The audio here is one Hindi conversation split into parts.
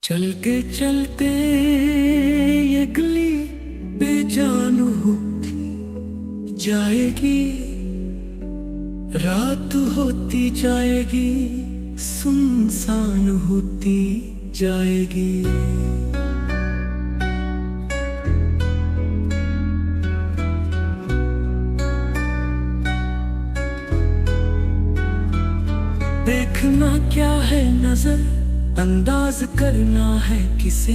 चल के चलते ये गली बेजान होती जाएगी, रात होती जाएगी, सुनसान होती जाएगी। देखना क्या है नजर, अंदाज करना है किसे,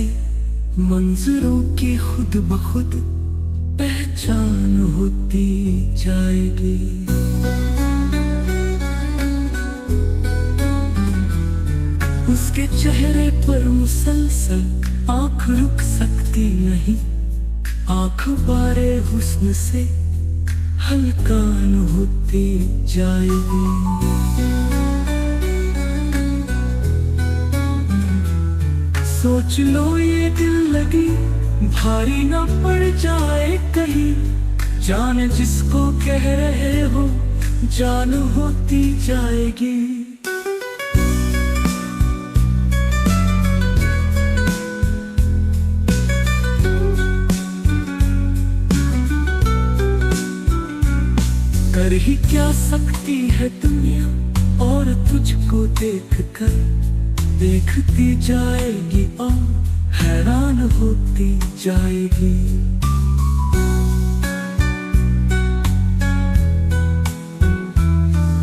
मंजरों की खुद ब खुद पहचान होती जाएगी। उसके चेहरे पर मुसलसल आंख रुक सकती नहीं, आंख बारे हुस्न से हल्कान होती जाएगी। सोच लो ये दिल लगी भारी ना पड़ जाए कहीं, जान जिसको कह रहे हो जान होती जाएगी। कर ही क्या सकती है दुनिया और तुझको देखकर, देखती जाएगी और हैरान होती जाएगी।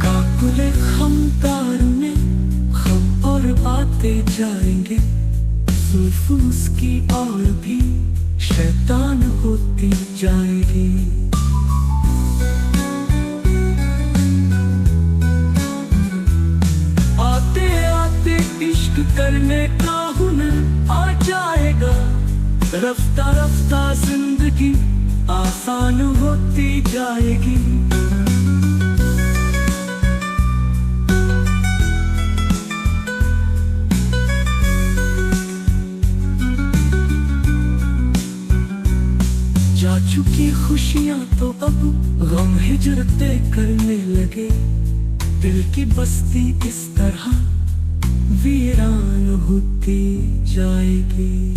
काकुले खमदार में खम और आते जाएंगे, जुल्फ उसकी और भी शैतान होती जाएगी। करने का हुनर आ जाएगा, रफ्ता रफ्ता जिंदगी आसान होती जाएगी। जा चुकी खुशियां तो अब गम हिजरते करने लगे, दिल की बस्ती इस तरह वीरान होती जाएगी।